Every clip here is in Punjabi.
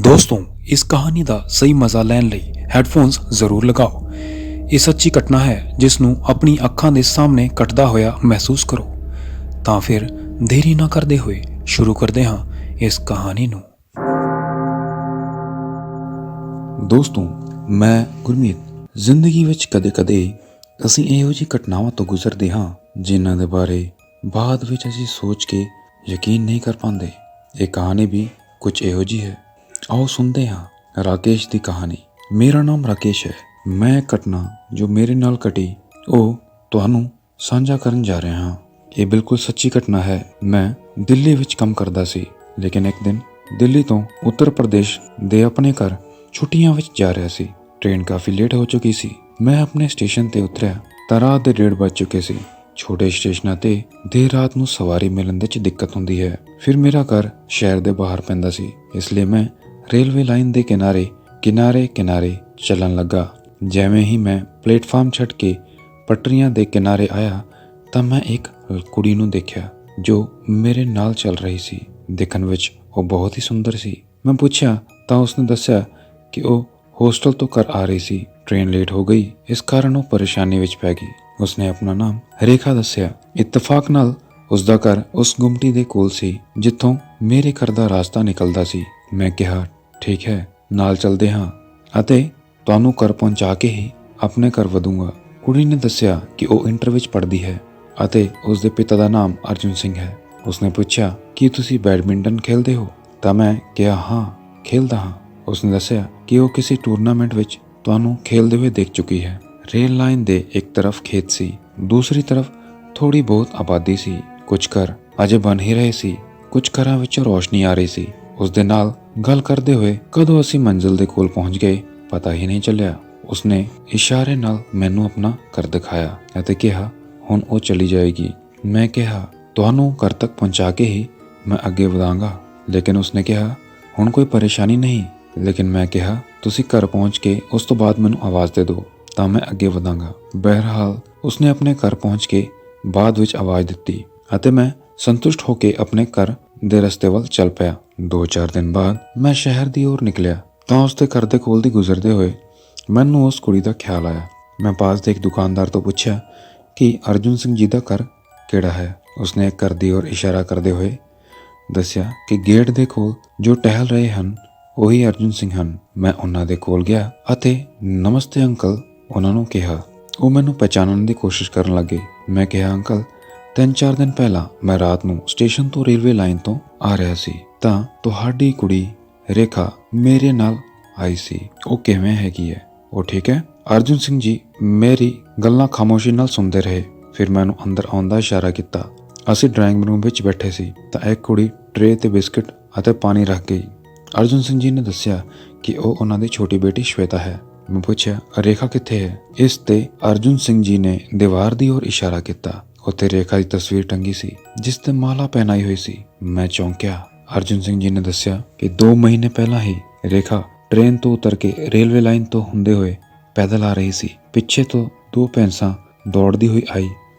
ਦੋਸਤੋ, ਇਸ ਕਹਾਣੀ ਦਾ ਸਹੀ ਮਜ਼ਾ ਲੈਣ ਲਈ ਹੈੱਡਫੋਨਸ ਜ਼ਰੂਰ ਲਗਾਓ। ਇਹ ਸੱਚੀ ਘਟਨਾ ਹੈ ਜਿਸ ਨੂੰ ਆਪਣੀ ਅੱਖਾਂ ਦੇ ਸਾਹਮਣੇ ਘਟਦਾ ਹੋਇਆ ਮਹਿਸੂਸ ਕਰੋ। ਤਾਂ ਫਿਰ ਦੇਰੀ ਨਾ ਕਰਦੇ ਹੋਏ ਸ਼ੁਰੂ ਕਰਦੇ ਹਾਂ ਇਸ ਕਹਾਣੀ ਨੂੰ। ਦੋਸਤੋ, ਮੈਂ ਗੁਰਮੀਤ। ਜ਼ਿੰਦਗੀ ਵਿੱਚ ਕਦੇ-ਕਦੇ ਅਸੀਂ ਇਹੋ ਜਿਹੀ ਘਟਨਾਵਾਂ ਤੋਂ ਗੁਜ਼ਰਦੇ ਹਾਂ ਜਿਨ੍ਹਾਂ ਦੇ ਬਾਰੇ ਬਾਅਦ ਵਿੱਚ ਅਸੀਂ ਸੋਚ ਕੇ ਯਕੀਨ ਨਹੀਂ ਕਰ ਪਾਉਂਦੇ। ਇਹ ਕਹਾਣੀ ਵੀ ਕੁਝ ਇਹੋ ਜਿਹੀ ਹੈ। ਆਓ ਸੁਣਦੇ ਹਾਂ ਰਾਕੇਸ਼ ਦੀ ਕਹਾਣੀ। ਮੇਰਾ ਨਾਮ ਰਾਕੇਸ਼ ਹੈ। ਮੈਂ ਘਟਨਾ ਜੋ ਮੇਰੇ ਨਾਲ ਘਟੀ ਉਹ ਤੁਹਾਨੂੰ ਸਾਂਝਾ ਕਰਨ ਜਾ ਰਿਹਾ ਹਾਂ। ਇਹ ਬਿਲਕੁਲ ਸੱਚੀ ਘਟਨਾ ਹੈ। ਮੈਂ ਦਿੱਲੀ ਵਿੱਚ ਕੰਮ ਕਰਦਾ ਸੀ, ਲੇਕਿਨ ਇੱਕ ਦਿਨ ਦਿੱਲੀ ਤੋਂ ਉੱਤਰ ਪ੍ਰਦੇਸ਼ ਦੇ ਆਪਣੇ ਘਰ ਛੁੱਟੀਆਂ ਵਿੱਚ ਜਾ ਰਿਹਾ ਸੀ। ਟ੍ਰੇਨ ਕਾਫੀ ਲੇਟ ਹੋ ਚੁੱਕੀ ਸੀ। ਮੈਂ ਆਪਣੇ ਸਟੇਸ਼ਨ ਤੇ ਉਤਰਿਆ ਤਾਂ ਰਾਤ ਦੇ 1:30 ਵੱਜ ਚੁੱਕੇ ਸੀ। ਛੋਟੇ ਸਟੇਸ਼ਨਾਂ ਤੇ ਦੇਰ ਰਾਤ ਨੂੰ ਸਵਾਰੀ ਮਿਲਣ ਵਿੱਚ ਦਿੱਕਤ ਹੁੰਦੀ ਹੈ। ਫਿਰ ਮੇਰਾ ਘਰ ਸ਼ਹਿਰ ਦੇ ਬਾਹਰ ਪੈਂਦਾ ਸੀ, ਇਸ ਲਈ ਮੈਂ ਰੇਲਵੇ ਲਾਈਨ ਦੇ ਕਿਨਾਰੇ ਚੱਲਣ ਲੱਗਾ। ਜਿਵੇਂ ਹੀ ਮੈਂ ਪਲੇਟਫਾਰਮ ਛੱਡ ਕੇ ਪਟਰੀਆਂ ਦੇ ਕਿਨਾਰੇ ਆਇਆ ਤਾਂ ਮੈਂ ਇੱਕ ਕੁੜੀ ਨੂੰ ਦੇਖਿਆ ਜੋ ਮੇਰੇ ਨਾਲ ਚੱਲ ਰਹੀ ਸੀ। ਦੇਖਣ ਵਿੱਚ ਉਹ ਬਹੁਤ ਹੀ ਸੁੰਦਰ ਸੀ। ਮੈਂ ਪੁੱਛਿਆ ਤਾਂ ਉਸਨੇ ਦੱਸਿਆ ਕਿ ਉਹ ਹੋਸਟਲ ਤੋਂ ਘਰ ਆ ਰਹੀ ਸੀ। ਟ੍ਰੇਨ ਲੇਟ ਹੋ ਗਈ, ਇਸ ਕਾਰਨ ਉਹ ਪਰੇਸ਼ਾਨੀ ਵਿੱਚ ਪੈ ਗਈ। ਉਸਨੇ ਆਪਣਾ ਨਾਮ ਰੇਖਾ ਦੱਸਿਆ। ਇਤਫਾਕ ਨਾਲ ਉਸਦਾ ਘਰ ਉਸ ਗੁੰਮਟੀ ਦੇ ਕੋਲ ਸੀ ਜਿੱਥੋਂ ਮੇਰੇ ਘਰ ਦਾ ਰਾਸਤਾ ਨਿਕਲਦਾ ਸੀ। ਮੈਂ ਕਿਹਾ, ਠੀਕ ਹੈ, ਨਾਲ ਚੱਲਦੇ ਹਾਂ ਅਤੇ ਤੁਹਾਨੂੰ ਘਰ ਪਹੁੰਚਾ ਕੇ ਹੀ ਆਪਣੇ ਘਰ ਵਧੂੰਗਾ। ਕੁੜੀ ਨੇ ਦੱਸਿਆ ਕਿ ਉਹ ਇੰਟਰ ਵਿੱਚ ਪੜ੍ਹਦੀ ਹੈ ਅਤੇ ਉਸਦੇ ਪਿਤਾ ਦਾ ਨਾਮ ਅਰਜੁਨ ਸਿੰਘ ਹੈ। ਉਸਨੇ ਪੁੱਛਿਆ ਕਿ ਤੁਸੀਂ ਬੈਡਮਿੰਟਨ ਖੇਲਦੇ ਹੋ? ਤਾਂ ਮੈਂ ਕਿਹਾ, ਹਾਂ, ਖੇਲਦਾ ਹਾਂ। ਉਸਨੇ ਦੱਸਿਆ ਕਿ ਉਹ ਕਿਸੇ ਟੂਰਨਾਮੈਂਟ ਵਿੱਚ ਤੁਹਾਨੂੰ ਖੇਲਦੇ ਹੋਏ ਦੇਖ ਚੁੱਕੀ ਹੈ। ਰੇਲ ਲਾਈਨ ਦੇ ਇੱਕ ਤਰਫ ਖੇਤ ਸੀ, ਦੂਸਰੀ ਤਰਫ ਥੋੜੀ ਬਹੁਤ ਆਬਾਦੀ ਸੀ। ਕੁਝ ਘਰ ਅਜੇ ਬਣ ਹੀ ਰਹੇ ਸੀ, ਕੁਝ ਘਰਾਂ ਵਿੱਚੋਂ ਰੋਸ਼ਨੀ ਆ ਰਹੀ ਸੀ। ਉਸਦੇ ਨਾਲ ਗੱਲ ਕਰਦੇ ਹੋਏ ਕਦੋਂ ਅਸੀਂ ਮੰਜ਼ਿਲ ਦੇ ਕੋਲ ਪਹੁੰਚ ਗਏ ਪਤਾ ਹੀ ਨਹੀਂ ਚੱਲਿਆ। ਉਸਨੇ ਇਸ਼ਾਰੇ ਨਾਲ ਮੈਨੂੰ ਆਪਣਾ ਘਰ ਦਿਖਾਇਆ ਅਤੇ ਕਿਹਾ ਹੁਣ ਉਹ ਚਲੀ ਜਾਏਗੀ। ਮੈਂ ਕਿਹਾ, ਤੁਹਾਨੂੰ ਘਰ ਤੱਕ ਪਹੁੰਚਾ ਕੇ ਹੀ ਮੈਂ ਅੱਗੇ ਵਧਾਂਗਾ। ਲੇਕਿਨ ਉਸਨੇ ਕਿਹਾ, ਹੁਣ ਕੋਈ ਪਰੇਸ਼ਾਨੀ ਨਹੀਂ। ਲੇਕਿਨ ਮੈਂ ਕਿਹਾ, ਤੁਸੀਂ ਘਰ ਪਹੁੰਚ ਕੇ ਉਸ ਤੋਂ ਬਾਅਦ ਮੈਨੂੰ ਆਵਾਜ਼ ਦੇ ਦਿਓ ਤਾਂ ਮੈਂ ਅੱਗੇ ਵਧਾਂਗਾ। ਬਹਰਹਾਲ ਉਸਨੇ ਆਪਣੇ ਘਰ ਪਹੁੰਚ ਕੇ ਬਾਅਦ ਵਿੱਚ ਆਵਾਜ਼ ਦਿੱਤੀ ਅਤੇ ਮੈਂ ਸੰਤੁਸ਼ਟ ਹੋ ਕੇ ਆਪਣੇ ਘਰ ਦੇ ਰਸਤੇ ਵੱਲ ਚੱਲ ਪਿਆ। 2-4 ਦਿਨ ਬਾਅਦ ਮੈਂ ਸ਼ਹਿਰ ਦੀ ओर ਨਿਕਲਿਆ ਤਾਂ ਉਸਦੇ ਘਰ ਦੇ ਕੋਲ ਦੀ ਗੁਜ਼ਰਦੇ ਹੋਏ ਮੈਨੂੰ ਉਸ ਕੁੜੀ ਦਾ ਖਿਆਲ ਆਇਆ। ਮੈਂ ਪਾਸ ਦੇ ਇੱਕ ਦੁਕਾਨਦਾਰ ਤੋਂ ਪੁੱਛਿਆ ਕਿ ਅਰਜੁਨ ਸਿੰਘ ਜੀ ਦਾ ਘਰ ਕਿਹੜਾ ਹੈ। ਉਸਨੇ ਘਰ ਦੀ ओर ਇਸ਼ਾਰਾ ਕਰਦੇ ਹੋਏ ਦੱਸਿਆ ਕਿ ਗੇਟ ਦੇ ਕੋਲ ਜੋ ਟਹਿਲ ਰਹੇ ਹਨ ਉਹੀ ਅਰਜੁਨ ਸਿੰਘ ਹਨ। ਮੈਂ ਉਹਨਾਂ ਦੇ ਕੋਲ ਗਿਆ ਅਤੇ ਨਮਸਤੇ ਅੰਕਲ ਉਹਨਾਂ ਨੂੰ ਕਿਹਾ। ਉਹ ਮੈਨੂੰ ਪਛਾਣਨ ਦੀ ਕੋਸ਼ਿਸ਼ ਕਰਨ ਲੱਗੇ। ਮੈਂ ਕਿਹਾ, ਅੰਕਲ, 3-4 ਦਿਨ ਪਹਿਲਾਂ ਮੈਂ ਰਾਤ ਨੂੰ ਸਟੇਸ਼ਨ ਤੋਂ ਰੇਲਵੇ ਲਾਈਨ ਤੋਂ ਆ ਰਿਹਾ ਸੀ ਤਾਂ ਤੁਹਾਡੀ ਕੁੜੀ ਰੇਖਾ ਮੇਰੇ ਨਾਲ ਆਈ ਸੀ। ਉਹ ਕਿਵੇਂ ਹੈਗੀ ਹੈ? ਉਹ ਠੀਕ ਹੈ? ਅਰਜੁਨ ਸਿੰਘ ਜੀ ਮੇਰੀ ਗੱਲਾਂ ਖਾਮੋਸ਼ੀ ਨਾਲ ਸੁਣਦੇ ਰਹੇ। ਫਿਰ ਮੈਨੂੰ ਅੰਦਰ ਆਉਣ ਦਾ ਇਸ਼ਾਰਾ ਕੀਤਾ। ਅਸੀਂ ਡਰਾਇੰਗ ਰੂਮ ਵਿੱਚ ਬੈਠੇ ਸੀ ਤਾਂ ਇੱਕ ਕੁੜੀ ਟਰੇ ਤੇ ਬਿਸਕੁਟ ਅਤੇ ਪਾਣੀ ਰੱਖ ਗਈ। ਅਰਜੁਨ ਸਿੰਘ ਜੀ ਨੇ ਦੱਸਿਆ ਕਿ ਉਹ ਉਹਨਾਂ ਦੀ ਛੋਟੀ ਬੇਟੀ ਸ਼ਵੇਤਾ ਹੈ। ਮੈਂ ਪੁੱਛਿਆ, ਰੇਖਾ ਕਿੱਥੇ ਹੈ? ਇਸ ਤੇ ਅਰਜੁਨ ਸਿੰਘ ਜੀ ਨੇ ਦੀਵਾਰ ਦੀ ओर ਇਸ਼ਾਰਾ ਕੀਤਾ। ਉੱਥੇ ਰੇਖਾ ਦੀ ਤਸਵੀਰ ਟੰਗੀ ਸੀ ਜਿਸ ਤੇ ਮਾਲਾ ਪਹਿਨਾਈ ਹੋਈ ਸੀ। ਮੈਂ ਚੌਂਕਿਆ। ਅਰਜੁਨ ਸਿੰਘ ਜੀ ਨੇ ਦੱਸਿਆ ਕਿ 2 ਮਹੀਨੇ ਪਹਿਲਾਂ ਹੀ ਰੇਖਾ ਟ੍ਰੇਨ ਤੋਂ ਉਤਰ ਕੇ ਰੇਲਵੇ ਲਾਈਨ ਤੋਂ ਹੁੰਦੇ ਹੋਏ ਪੈਦਲ ਆ ਰਹੀ ਸੀ। ਪਿੱਛੇ ਤੋਂ 2 ਭੈਂਸਾਂ ਦੌੜਦੀ ਹੋਈ ਆਈ।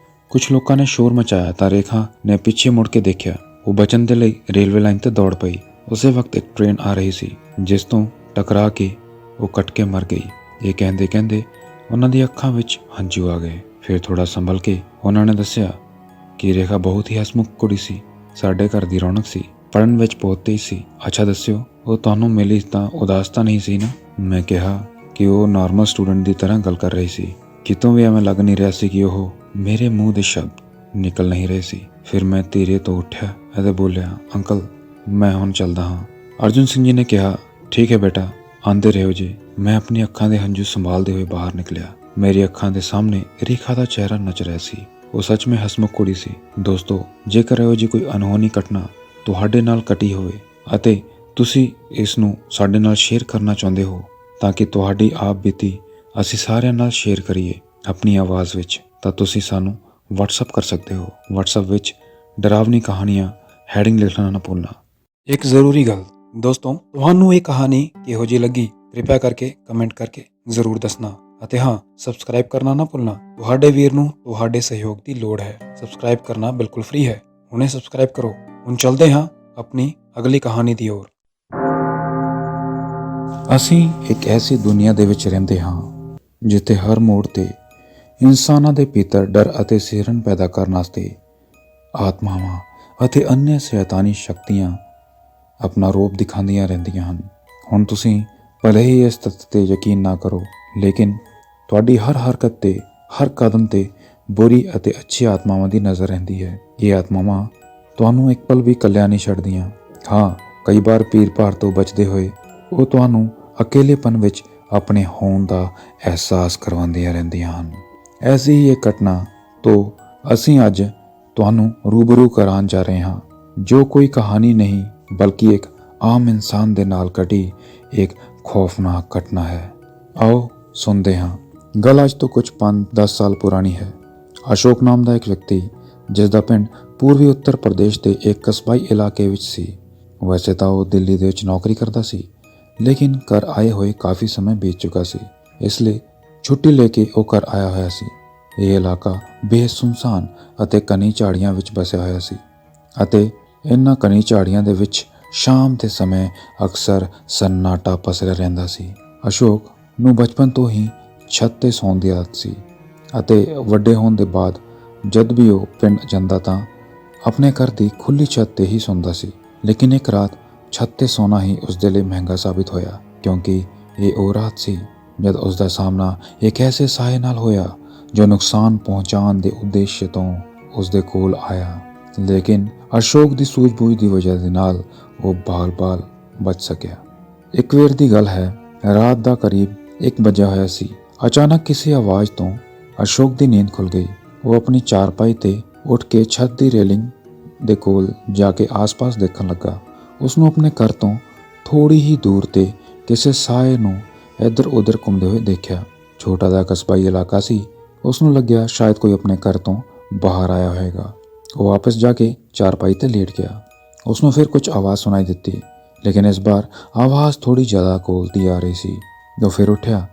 ਕੁਝ ਲੋਕਾਂ ਨੇ ਸ਼ੋਰ ਮਚਾਇਆ ਤਾਂ ਰੇਖਾ ਨੇ ਪਿੱਛੇ ਮੁੜ ਕੇ ਦੇਖਿਆ। ਉਹ ਬਚਣ ਦੇ ਲਈ ਰੇਲਵੇ ਲਾਈਨ ਤੇ ਦੌੜ ਪਈ। ਉਸੇ ਵਕਤ ਇੱਕ ਟ੍ਰੇਨ ਆ ਰਹੀ ਸੀ ਜਿਸ ਤੋਂ ਟਕਰਾ ਕੇ ਉਹ ਕੱਟ ਕੇ ਮਰ ਗਈ। ਇਹ ਕਹਿੰਦੇ ਕਹਿੰਦੇ ਉਹਨਾਂ ਦੀ ਅੱਖਾਂ ਵਿੱਚ ਹੰਝੂ ਆ ਗਏ। ਫਿਰ ਥੋੜਾ ਸੰਭਲ ਕੇ ਉਹਨਾਂ ਨੇ ਦੱਸਿਆ ਕਿ ਰੇਖਾ ਬਹੁਤ ਹੀ ਹਸਮੁਖ ਕੁੜੀ ਸੀ, ਸਾਡੇ ਘਰ ਦੀ ਰੌਣਕ ਸੀ, ਪੜ੍ਹਨ ਵਿੱਚ ਬਹੁਤ ਤੇਜ਼ ਸੀ। ਅੱਛਾ ਦੱਸਿਓ, ਉਹ ਤੁਹਾਨੂੰ ਮਿਲੀ ਤਾਂ ਉਦਾਸ ਤਾਂ ਨਹੀਂ ਸੀ ਨਾ? ਮੈਂ ਕਿਹਾ ਕਿ ਉਹ ਨਾਰਮਲ ਸਟੂਡੈਂਟ ਦੀ ਤਰ੍ਹਾਂ ਗੱਲ ਕਰ ਰਹੀ ਸੀ। ਕਿਤੋਂ ਵੀ ਐਵੇਂ ਲੱਗ ਨਹੀਂ ਰਿਹਾ ਸੀ ਕਿ ਉਹ ਮੇਰੇ ਮੂੰਹ ਦੇ ਸ਼ਬਦ ਨਿਕਲ ਨਹੀਂ ਰਹੇ ਸੀ। ਫਿਰ ਮੈਂ ਧੀਰੇ ਤੋਂ ਉੱਠਿਆ ਅਤੇ ਬੋਲਿਆ, ਅੰਕਲ, ਮੈਂ ਹੁਣ ਚੱਲਦਾ ਹਾਂ। ਅਰਜੁਨ ਸਿੰਘ ਜੀ ਨੇ ਕਿਹਾ, ਠੀਕ ਹੈ ਬੇਟਾ, ਆਂਦੇ ਰਹੋ ਜੀ। ਮੈਂ ਆਪਣੀ ਅੱਖਾਂ ਦੇ ਹੰਝੂ ਸੰਭਾਲਦੇ ਹੋਏ ਬਾਹਰ ਨਿਕਲਿਆ। ਮੇਰੀ ਅੱਖਾਂ ਦੇ ਸਾਹਮਣੇ ਰੇਖਾ ਦਾ ਚਿਹਰਾ ਨਚ ਰਿਹਾ ਸੀ। ਉਹ ਸੱਚਮੁੱਚ ਹਸਮੁਖ ਕੁੜੀ ਸੀ। ਦੋਸਤੋ, ਜੇਕਰ ਇਹੋ ਜਿਹੀ ਕੋਈ ਅਨਹੋਣੀ ਘਟਨਾ ਤੁਹਾਡੇ ਨਾਲ ਘਟੀ ਹੋਵੇ ਅਤੇ ਤੁਸੀਂ ਇਸ ਨੂੰ ਸਾਡੇ ਨਾਲ ਸ਼ੇਅਰ ਕਰਨਾ ਚਾਹੁੰਦੇ ਹੋ ਤਾਂ ਕਿ ਤੁਹਾਡੀ ਆਪ ਬੀਤੀ ਅਸੀਂ ਸਾਰਿਆਂ ਨਾਲ ਸ਼ੇਅਰ ਕਰੀਏ ਆਪਣੀ ਆਵਾਜ਼ ਵਿੱਚ, ਤਾਂ ਤੁਸੀਂ ਸਾਨੂੰ WhatsApp ਕਰ ਸਕਦੇ ਹੋ। WhatsApp ਵਿੱਚ ਡਰਾਵਨੀ ਕਹਾਣੀਆਂ ਹੈਡਿੰਗ ਲਿਖਣਾ ਨਾ ਭੁੱਲਣਾ। ਇੱਕ ਜ਼ਰੂਰੀ ਗੱਲ ਦੋਸਤੋ, ਤੁਹਾਨੂੰ ਇਹ ਕਹਾਣੀ ਕਿਹੋ ਜਿਹੀ ਲੱਗੀ ਕਿਰਪਾ ਕਰਕੇ ਕਮੈਂਟ ਕਰਕੇ ਜ਼ਰੂਰ ਦੱਸਣਾ ਅਤੇ ਹਾਂ, ਸਬਸਕ੍ਰਾਈਬ ਕਰਨਾ ਨਾ ਭੁੱਲਣਾ। ਤੁਹਾਡੇ ਵੀਰ ਨੂੰ ਤੁਹਾਡੇ ਸਹਿਯੋਗ ਦੀ ਲੋੜ ਹੈ। ਸਬਸਕ੍ਰਾਈਬ ਕਰਨਾ ਬਿਲਕੁਲ ਫ੍ਰੀ ਹੈ। ਹੁਣੇ ਸਬਸਕ੍ਰਾਈਬ ਕਰੋ। ਹੁਣ ਚੱਲਦੇ ਹਾਂ ਆਪਣੀ ਅਗਲੀ ਕਹਾਣੀ ਦੀ ओर। ਅਸੀਂ ਇੱਕ ਐਸੀ ਦੁਨੀਆ ਦੇ ਵਿੱਚ ਰਹਿੰਦੇ ਹਾਂ ਜਿੱਥੇ ਹਰ ਮੋੜ ਤੇ ਇਨਸਾਨਾਂ ਦੇ ਭੀਤਰ ਡਰ ਅਤੇ ਸਿਹਰਨ ਪੈਦਾ ਕਰਨ ਵਾਸਤੇ ਆਤਮਾਵਾਂ ਅਤੇ अन्य ਸ਼ੈਤਾਨੀ ਸ਼ਕਤੀਆਂ ਆਪਣਾ ਰੂਪ ਦਿਖਾਉਂਦੀਆਂ ਰਹਿੰਦੀਆਂ ਹਨ। ਹੁਣ ਤੁਸੀਂ ਭਲੇ ਹੀ ਇਸ ਤੱਥ ਤੇ ਯਕੀਨ ਨਾ ਕਰੋ, ਲੇਕਿਨ ਤੁਹਾਡੀ ਹਰ ਹਰਕਤ ਤੇ ਹਰ ਕਦਮ ਤੇ ਬੁਰੀ ਅਤੇ ਅੱਛੀ ਆਤਮਾਵਾਂ ਦੀ ਨਜ਼ਰ ਰਹਿੰਦੀ ਹੈ। ਇਹ ਆਤਮਾਵਾਂ ਤੁਹਾਨੂੰ ਇੱਕ ਪਲ ਵੀ ਇਕੱਲਿਆਂ ਨਹੀਂ ਛੱਡਦੀਆਂ। ਹਾਂ, ਕਈ ਵਾਰ ਭੀੜ ਭਾੜ ਤੋਂ ਬਚਦੇ ਹੋਏ ਉਹ ਤੁਹਾਨੂੰ ਅਕੇਲੇਪਨ ਵਿੱਚ ਆਪਣੇ ਹੋਣ ਦਾ ਅਹਿਸਾਸ ਕਰਵਾਉਂਦੀਆਂ ਰਹਿੰਦੀਆਂ ਹਨ। ਐਸੀ ਹੀ ਇੱਕ ਘਟਨਾ ਤੋਂ ਅਸੀਂ ਅੱਜ ਤੁਹਾਨੂੰ ਰੂਬਰੂ ਕਰਾਉਣ ਜਾ ਰਹੇ ਹਾਂ, ਜੋ ਕੋਈ ਕਹਾਣੀ ਨਹੀਂ ਬਲਕਿ ਇੱਕ ਆਮ ਇਨਸਾਨ ਦੇ ਨਾਲ ਘਟੀ ਇੱਕ ਖੌਫਨਾਕ ਘਟਨਾ ਹੈ। ਆਓ ਸੁਣਦੇ ਹਾਂ। ਗੱਲ ਅੱਜ ਤੋਂ ਕੁਝ 5-10 ਸਾਲ ਪੁਰਾਣੀ ਹੈ। ਅਸ਼ੋਕ ਨਾਮ ਦਾ ਇੱਕ ਵਿਅਕਤੀ, ਜਿਸ ਦਾ ਪਿੰਡ ਪੂਰਬੀ ਉੱਤਰ ਪ੍ਰਦੇਸ਼ ਦੇ ਇੱਕ ਕਸਬਾਈ ਇਲਾਕੇ ਵਿੱਚ ਸੀ। ਵੈਸੇ ਤਾਂ ਉਹ ਦਿੱਲੀ ਦੇ ਵਿੱਚ ਨੌਕਰੀ ਕਰਦਾ ਸੀ, ਲੇਕਿਨ ਘਰ ਆਏ ਹੋਏ ਕਾਫੀ ਸਮੇਂ ਬੀਤ ਚੁੱਕਾ ਸੀ, ਇਸ ਲਈ ਛੁੱਟੀ ਲੈ ਕੇ ਉਹ ਘਰ ਆਇਆ ਹੋਇਆ ਸੀ। ਇਹ ਇਲਾਕਾ ਬੇਹੱਦ ਸੁੰਨਸਾਨ ਅਤੇ ਘਣੀ ਝਾੜੀਆਂ ਵਿੱਚ ਬਸਿਆ ਹੋਇਆ ਸੀ ਅਤੇ ਇਹਨਾਂ ਘਣੀ ਝਾੜੀਆਂ ਦੇ ਵਿੱਚ ਸ਼ਾਮ ਦੇ ਸਮੇਂ ਅਕਸਰ ਸੰਨਾਟਾ ਪਸਰਿਆ ਰਹਿੰਦਾ ਸੀ। ਅਸ਼ੋਕ ਨੂੰ ਬਚਪਨ ਤੋਂ ਹੀ ਛੱਤ ਤੇ ਸੌਣ ਦੀ ਆਦਤ ਸੀ ਅਤੇ ਵੱਡੇ ਹੋਣ ਦੇ ਬਾਅਦ ਜਦ ਵੀ ਉਹ ਪਿੰਡ ਜਾਂਦਾ ਤਾਂ ਆਪਣੇ ਘਰ ਦੀ ਖੁੱਲੀ ਛੱਤ ਤੇ ਹੀ ਸੌਂਦਾ ਸੀ। ਲੇਕਿਨ ਇੱਕ ਰਾਤ ਛੱਤ ਤੇ ਸੌਣਾ ਹੀ ਉਸਦੇ ਲਈ ਮਹਿੰਗਾ ਸਾਬਿਤ ਹੋਇਆ, ਕਿਉਂਕਿ ਇਹ ਉਹ ਰਾਤ ਸੀ ਜਦ ਉਸਦਾ ਸਾਹਮਣਾ ਇੱਕ ਐਸੇ ਸਾਏ ਨਾਲ ਹੋਇਆ ਜੋ ਨੁਕਸਾਨ ਪਹੁੰਚਾਉਣ ਦੇ ਉਦੇਸ਼ ਤੋਂ ਉਸਦੇ ਕੋਲ ਆਇਆ। ਲੇਕਿਨ ਅਸ਼ੋਕ ਦੀ ਸੂਝ-ਬੂਝ ਦੀ ਵਜ੍ਹਾ ਦੇ ਨਾਲ ਉਹ ਬਾਲ-ਬਾਲ ਬਚ ਸਕਿਆ। ਇੱਕ ਵਾਰ ਦੀ ਗੱਲ ਹੈ, ਰਾਤ ਦਾ ਕਰੀਬ 1 ਵਜੇ ਹੋਇਆ ਸੀ। ਅਚਾਨਕ ਕਿਸੇ ਆਵਾਜ਼ ਤੋਂ ਅਸ਼ੋਕ ਦੀ ਨੀਂਦ ਖੁੱਲ ਗਈ। ਉਹ ਆਪਣੀ ਚਾਰਪਾਈ ਤੇ ਉੱਠ ਕੇ ਛੱਤ ਦੀ ਰੇਲਿੰਗ ਦੇ ਕੋਲ ਜਾ ਕੇ ਆਸ-ਪਾਸ ਦੇਖਣ ਲੱਗਾ। ਉਸਨੂੰ ਆਪਣੇ ਘਰ ਤੋਂ ਥੋੜੀ ਹੀ ਦੂਰ ਤੇ ਕਿਸੇ ਸਾਏ ਨੂੰ ਇੱਧਰ-ਉੱਧਰ ਘੁੰਮਦੇ ਹੋਏ ਦੇਖਿਆ। ਛੋਟਾ ਜਿਹਾ ਕਸਬਾਈ ਇਲਾਕਾ ਸੀ। ਉਸਨੂੰ ਲੱਗਿਆ ਸ਼ਾਇਦ ਕੋਈ ਆਪਣੇ ਘਰ ਤੋਂ ਬਾਹਰ ਆਇਆ ਹੋਵੇਗਾ। ਉਹ ਵਾਪਸ ਜਾ ਕੇ ਚਾਰਪਾਈ ਤੇ ਲੇਟ ਗਿਆ। ਉਸਨੂੰ ਫਿਰ ਕੁਝ ਆਵਾਜ਼ ਸੁਣਾਈ ਦਿੱਤੀ, ਲੇਕਿਨ ਇਸ ਬਾਰ ਆਵਾਜ਼ ਥੋੜੀ ਜ਼ਿਆਦਾ ਕੋਲ ਦੀ ਆ ਰਹੀ ਸੀ। ਉਹ ਫਿਰ ਉੱਠਿਆ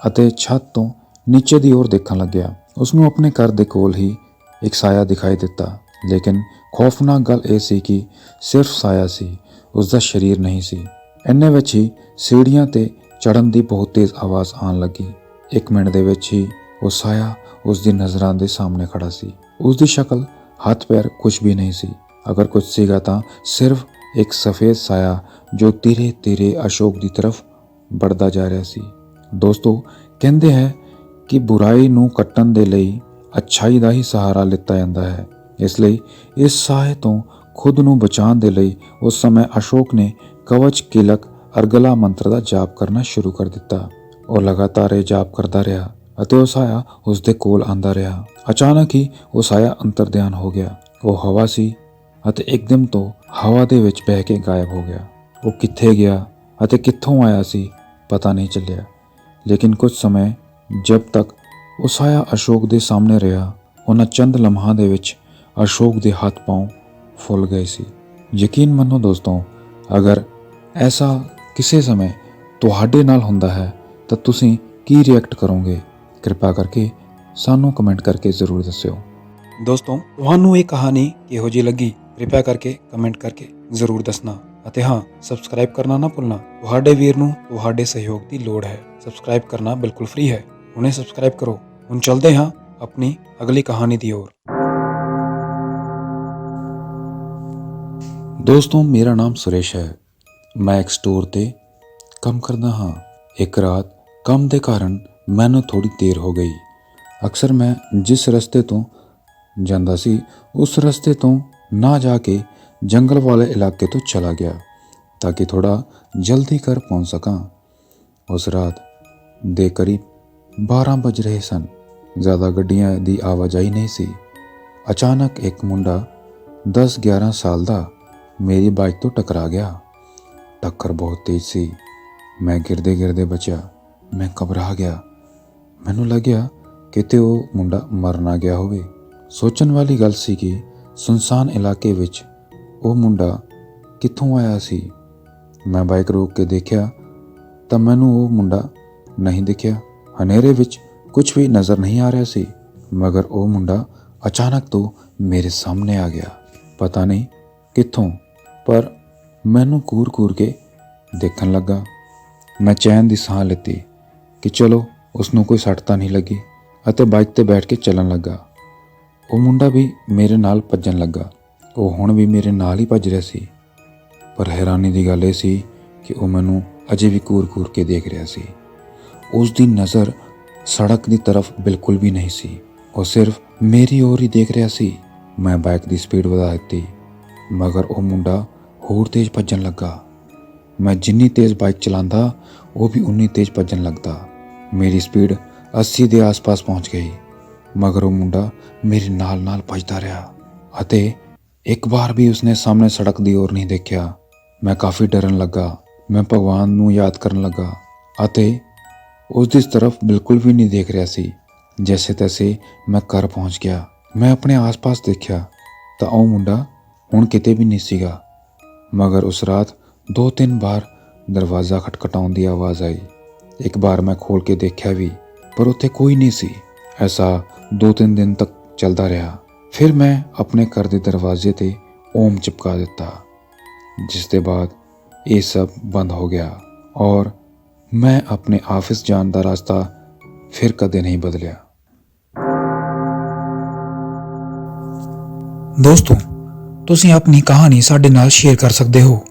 ਅਤੇ ਛੱਤ ਤੋਂ ਨੀਚੇ ਦੀ ओर ਦੇਖਣ ਲੱਗਿਆ। ਉਸਨੂੰ ਆਪਣੇ ਘਰ ਦੇ ਕੋਲ ਹੀ ਇੱਕ ਸਾਇਆ ਦਿਖਾਈ ਦਿੱਤਾ, ਲੇਕਿਨ ਖੌਫਨਾਕ ਗੱਲ ਇਹ ਸੀ ਕਿ ਸਿਰਫ ਸਾਇਆ ਸੀ, ਉਸਦਾ ਸਰੀਰ ਨਹੀਂ ਸੀ। ਇੰਨੇ ਵਿੱਚ ਹੀ ਸੀੜੀਆਂ ਤੇ ਚੜ੍ਹਨ ਦੀ ਬਹੁਤ ਤੇਜ਼ ਆਵਾਜ਼ ਆਉਣ ਲੱਗੀ। 1 ਮਿੰਟ ਦੇ ਵਿੱਚ ਹੀ ਉਹ ਸਾਇਆ ਉਸਦੀ ਨਜ਼ਰਾਂ ਦੇ ਸਾਹਮਣੇ ਖੜਾ ਸੀ। ਉਸਦੀ ਸ਼ਕਲ, ਹੱਥ ਪੈਰ ਕੁਝ ਵੀ ਨਹੀਂ ਸੀ। ਅਗਰ ਕੁਝ ਸੀਗਾ ਤਾਂ ਸਿਰਫ ਇੱਕ ਸਫੇਦ ਸਾਇਆ ਜੋ ਧੀਰੇ ਧੀਰੇ ਅਸ਼ੋਕ ਦੀ ਤਰਫ बढ़ਦਾ ਜਾ ਰਿਹਾ ਸੀ। ਦੋਸਤੋ, ਕਹਿੰਦੇ ਹੈ ਕਿ ਬੁਰਾਈ ਨੂੰ ਕੱਟਣ ਦੇ ਲਈ ਅੱਛਾਈ ਦਾ ਹੀ ਸਹਾਰਾ ਲਿੱਤਾ ਜਾਂਦਾ ਹੈ। ਇਸ ਲਈ ਇਸ ਸਾਏ ਤੋਂ ਖੁਦ ਨੂੰ ਬਚਾਉਣ ਦੇ ਲਈ ਉਸ ਸਮੇਂ ਅਸ਼ੋਕ ਨੇ ਕਵਚ ਕਿਲਕ ਅਰਗਲਾ ਮੰਤਰ ਦਾ ਜਾਪ ਕਰਨਾ ਸ਼ੁਰੂ ਕਰ ਦਿੱਤਾ। ਉਹ ਲਗਾਤਾਰ ਇਹ ਜਾਪ ਕਰਦਾ ਰਿਹਾ ਅਤੇ ਉਹ ਸਾਇਆ ਉਸਦੇ ਕੋਲ ਆਂਦਾ ਰਿਹਾ। ਅਚਾਨਕ ਹੀ ਉਹ ਸਾਇਆ ਅੰਤਰਧਿਆਨ ਹੋ ਗਿਆ। ਉਹ ਹਵਾ ਸੀ ਅਤੇ ਇੱਕਦਮ ਤੋਂ ਹਵਾ ਦੇ ਵਿੱਚ ਬਹਿ ਕੇ ਗਾਇਬ ਹੋ ਗਿਆ। ਉਹ ਕਿੱਥੇ ਗਿਆ ਅਤੇ ਕਿੱਥੋਂ ਆਇਆ ਸੀ ਪਤਾ ਨਹੀਂ ਚੱਲਿਆ। ਲੇਕਿਨ ਕੁਝ ਸਮੇਂ ਜਦ ਤੱਕ ਉਹ ਸਾਇਆ ਅਸ਼ੋਕ ਦੇ ਸਾਹਮਣੇ ਰਿਹਾ, ਉਹਨਾਂ ਚੰਦ ਲਮਹਾਂ ਦੇ ਵਿੱਚ ਅਸ਼ੋਕ ਦੇ ਹੱਥ ਪਾਂव ਫੁੱਲ ਗਏ ਸੀ। ਯਕੀਨ ਮੰਨੋ ਦੋਸਤੋ, ਅਗਰ ਐਸਾ ਕਿਸੇ ਸਮੇਂ ਤੁਹਾਡੇ ਨਾਲ ਹੁੰਦਾ ਹੈ ਤਾਂ ਤੁਸੀਂ ਕੀ ਰਿਐਕਟ ਕਰੋਗੇ? ਕਿਰਪਾ ਕਰਕੇ ਸਾਨੂੰ ਕਮੈਂਟ ਕਰਕੇ ਜ਼ਰੂਰ ਦੱਸਿਓ। ਦੋਸਤੋ, ਤੁਹਾਨੂੰ ਇਹ ਕਹਾਣੀ ਕਿਹੋ ਜਿਹੀ ਲੱਗੀ? ਕਿਰਪਾ ਕਰਕੇ ਕਮੈਂਟ ਕਰਕੇ ਜ਼ਰੂਰ ਦੱਸਣਾ ਅਤੇ ਹਾਂ, ਸਬਸਕ੍ਰਾਈਬ ਕਰਨਾ ਨਾ ਭੁੱਲਣਾ। ਤੁਹਾਡੇ ਵੀਰ ਨੂੰ ਤੁਹਾਡੇ ਸਹਿਯੋਗ ਦੀ ਲੋੜ ਹੈ। ਸਬਸਕ੍ਰਾਈਬ ਕਰਨਾ ਬਿਲਕੁਲ ਫ੍ਰੀ ਹੈ। ਹੁਣੇ ਸਬਸਕ੍ਰਾਈਬ ਕਰੋ। ਹੁਣ ਚੱਲਦੇ ਹਾਂ ਆਪਣੀ ਅਗਲੀ ਕਹਾਣੀ ਦੀ ओर। ਦੋਸਤੋ, ਮੇਰਾ ਨਾਮ ਸੁਰੇਸ਼ ਹੈ। ਮੈਂ ਇੱਕ ਸਟੋਰ ਤੇ ਕੰਮ ਕਰਦਾ ਹਾਂ। ਇੱਕ ਰਾਤ ਕੰਮ ਦੇ ਕਾਰਨ ਮੈਨੂੰ ਥੋੜੀ ਦੇਰ ਹੋ ਗਈ। ਅਕਸਰ ਮੈਂ ਜਿਸ ਰਸਤੇ ਤੋਂ ਜਾਂਦਾ ਸੀ ਉਸ ਰਸਤੇ ਤੋਂ ਨਾ ਜਾ ਕੇ ਜੰਗਲ ਵਾਲੇ ਇਲਾਕੇ ਤੋਂ ਚਲਾ ਗਿਆ ਤਾਂ ਕਿ ਥੋੜਾ ਜਲਦੀ ਘਰ ਪਹੁੰਚ ਸਕਾਂ। ਉਸ ਰਾਤ ਦੇ ਕਰੀਬ 12 ਵਜ ਰਹੇ ਸਨ। ਜ਼ਿਆਦਾ ਗੱਡੀਆਂ ਦੀ ਆਵਾਜਾਈ ਨਹੀਂ ਸੀ। ਅਚਾਨਕ ਇੱਕ ਮੁੰਡਾ 10-11 ਸਾਲ ਦਾ ਮੇਰੀ ਬਾਈਕ ਤੋਂ ਟਕਰਾ ਗਿਆ। ਟੱਕਰ ਬਹੁਤ ਤੇਜ਼ ਸੀ। ਮੈਂ ਗਿਰਦੇ ਗਿਰਦੇ ਬਚਿਆ। ਮੈਂ ਘਬਰਾ ਗਿਆ। ਮੈਨੂੰ ਲੱਗਿਆ ਕਿਤੇ ਉਹ ਮੁੰਡਾ ਮਰ ਨਾ ਗਿਆ ਹੋਵੇ। ਸੋਚਣ ਵਾਲੀ ਗੱਲ ਸੀ ਕਿ ਸੁਨਸਾਨ ਇਲਾਕੇ ਵਿੱਚ ਉਹ ਮੁੰਡਾ ਕਿੱਥੋਂ ਆਇਆ ਸੀ। ਮੈਂ ਬਾਈਕ ਰੋਕ ਕੇ ਦੇਖਿਆ ਤਾਂ ਮੈਨੂੰ ਉਹ ਮੁੰਡਾ ਨਹੀਂ ਦਿਖਿਆ। ਹਨੇਰੇ ਵਿੱਚ ਕੁਝ ਵੀ ਨਜ਼ਰ ਨਹੀਂ ਆ ਰਿਹਾ ਸੀ, ਮਗਰ ਉਹ ਮੁੰਡਾ ਅਚਾਨਕ ਤੋਂ ਮੇਰੇ ਸਾਹਮਣੇ ਆ ਗਿਆ। ਪਤਾ ਨਹੀਂ ਕਿੱਥੋਂ, ਪਰ ਮੈਨੂੰ ਘੂਰ-ਘੂਰ ਕੇ ਦੇਖਣ ਲੱਗਾ। ਮੈਂ ਚੈਨ ਦੀ ਸਾਹ ਲਿੱਤੀ ਕਿ ਚਲੋ ਉਸ ਨੂੰ ਕੋਈ ਸੱਟ ਤਾਂ ਨਹੀਂ ਲੱਗੀ ਅਤੇ ਬਾਈਕ ਤੇ ਬੈਠ ਕੇ ਚੱਲਣ ਲੱਗਾ। ਉਹ ਮੁੰਡਾ ਵੀ ਮੇਰੇ ਨਾਲ ਭੱਜਣ ਲੱਗਾ। ਉਹ ਹੁਣ ਵੀ ਮੇਰੇ ਨਾਲ ਹੀ ਭੱਜ ਰਿਹਾ ਸੀ। ਪਰ ਹੈਰਾਨੀ ਦੀ ਗੱਲ ਇਹ ਸੀ ਕਿ ਉਹ ਮੈਨੂੰ ਅਜੇ ਵੀ ਘੂਰ-ਘੂਰ ਕੇ ਦੇਖ ਰਿਹਾ ਸੀ। ਉਸ ਦੀ ਨਜ਼ਰ ਸੜਕ ਦੀ ਤਰਫ ਬਿਲਕੁਲ ਵੀ ਨਹੀਂ ਸੀ। ਉਹ ਸਿਰਫ ਮੇਰੀ ओर ਹੀ ਦੇਖ ਰਿਹਾ ਸੀ। ਮੈਂ ਬਾਈਕ ਦੀ ਸਪੀਡ ਵਧਾ ਦਿੱਤੀ, ਮਗਰ ਉਹ ਮੁੰਡਾ ਹੋਰ ਤੇਜ਼ ਭੱਜਣ ਲੱਗਾ। ਮੈਂ ਜਿੰਨੀ ਤੇਜ਼ ਬਾਈਕ ਚਲਾਉਂਦਾ ਉਹ ਵੀ ਉਨੀ ਤੇਜ਼ ਭੱਜਣ ਲੱਗਦਾ। ਮੇਰੀ ਸਪੀਡ 80 ਦੇ ਆਸ-ਪਾਸ ਪਹੁੰਚ ਗਈ, ਮਗਰ ਉਹ ਮੁੰਡਾ ਮੇਰੇ ਨਾਲ ਭੱਜਦਾ ਰਿਹਾ ਅਤੇ ਇੱਕ ਵਾਰ ਵੀ ਉਸਨੇ ਸਾਹਮਣੇ ਸੜਕ ਦੀ ओर ਨਹੀਂ ਦੇਖਿਆ। ਮੈਂ ਕਾਫੀ ਡਰਨ ਲੱਗਾ। ਮੈਂ ਭਗਵਾਨ ਨੂੰ ਯਾਦ ਕਰਨ ਲੱਗਾ ਅਤੇ ਉਸ ਦੀ ਤਰਫ ਬਿਲਕੁਲ ਵੀ ਨਹੀਂ ਦੇਖ ਰਿਹਾ ਸੀ। ਜੈਸੇ ਤੈਸੇ ਮੈਂ ਘਰ ਪਹੁੰਚ ਗਿਆ। ਮੈਂ ਆਪਣੇ ਆਸ-ਪਾਸ ਦੇਖਿਆ ਤਾਂ ਉਹ ਮੁੰਡਾ ਹੁਣ ਕਿਤੇ ਵੀ ਨਹੀਂ ਸੀਗਾ, ਮਗਰ ਉਸ ਰਾਤ 2-3 ਵਾਰ ਦਰਵਾਜ਼ਾ ਖਟਖਟਾਉਣ ਦੀ ਆਵਾਜ਼ ਆਈ। ਇੱਕ ਵਾਰ ਮੈਂ ਖੋਲ੍ਹ ਕੇ ਦੇਖਿਆ ਵੀ, ਪਰ ਉੱਥੇ ਕੋਈ ਨਹੀਂ ਸੀ। ਐਸਾ 2-3 ਦਿਨ ਤੱਕ ਚੱਲਦਾ ਰਿਹਾ। ਫਿਰ ਮੈਂ ਆਪਣੇ ਘਰ ਦੇ ਦਰਵਾਜ਼ੇ ਤੇ ਓਮ ਚਿਪਕਾ ਦਿੱਤਾ, ਜਿਸ ਦੇ ਬਾਅਦ ਇਹ ਸਭ ਬੰਦ ਹੋ ਗਿਆ ਔਰ ਮੈਂ ਆਪਣੇ ਆਫਿਸ ਜਾਣ ਦਾ ਰਸਤਾ ਫਿਰ ਕਦੇ ਨਹੀਂ ਬਦਲਿਆ। ਦੋਸਤੋ, ਤੁਸੀਂ ਆਪਣੀ ਕਹਾਣੀ ਸਾਡੇ ਨਾਲ ਸ਼ੇਅਰ ਕਰ ਸਕਦੇ ਹੋ।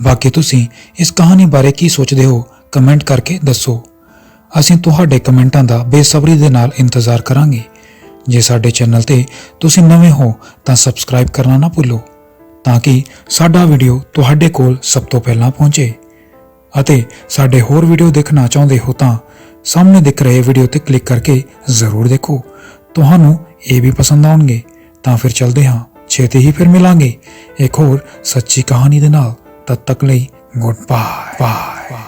ਬਾਕੀ ਤੁਸੀਂ ਇਸ ਕਹਾਣੀ ਬਾਰੇ ਕੀ ਸੋਚਦੇ ਹੋ ਕਮੈਂਟ ਕਰਕੇ ਦੱਸੋ। ਅਸੀਂ ਤੁਹਾਡੇ ਕਮੈਂਟਾਂ ਦਾ ਬੇਸਬਰੀ ਦੇ ਨਾਲ ਇੰਤਜ਼ਾਰ ਕਰਾਂਗੇ। ਜੇ ਸਾਡੇ ਚੈਨਲ ਤੇ ਤੁਸੀਂ ਨਵੇਂ ਹੋ ਤਾਂ ਸਬਸਕ੍ਰਾਈਬ ਕਰਨਾ ਨਾ ਭੁੱਲੋ, ਤਾਂ ਕਿ ਸਾਡਾ ਵੀਡੀਓ ਤੁਹਾਡੇ ਕੋਲ ਸਭ ਤੋਂ ਪਹਿਲਾਂ ਪਹੁੰਚੇ। ਅਤੇ ਸਾਡੇ ਹੋਰ ਵੀਡੀਓ ਦੇਖਣਾ ਚਾਹੁੰਦੇ ਹੋ ਤਾਂ ਸਾਹਮਣੇ ਦਿਖ ਰਹੇ ਵੀਡੀਓ ਤੇ ਕਲਿੱਕ ਕਰਕੇ ਜ਼ਰੂਰ ਦੇਖੋ। ਤੁਹਾਨੂੰ ਇਹ ਵੀ ਪਸੰਦ ਆਉਣਗੇ। ਤਾਂ ਫਿਰ ਚਲਦੇ ਹਾਂ, ਛੇਤੀ ਹੀ ਫਿਰ ਮਿਲਾਂਗੇ ਇੱਕ ਹੋਰ ਸੱਚੀ ਕਹਾਣੀ ਦੇ ਨਾਲ। ਤਦ ਤੱਕ ਲਈ ਗੁੱਡ ਬਾਏ।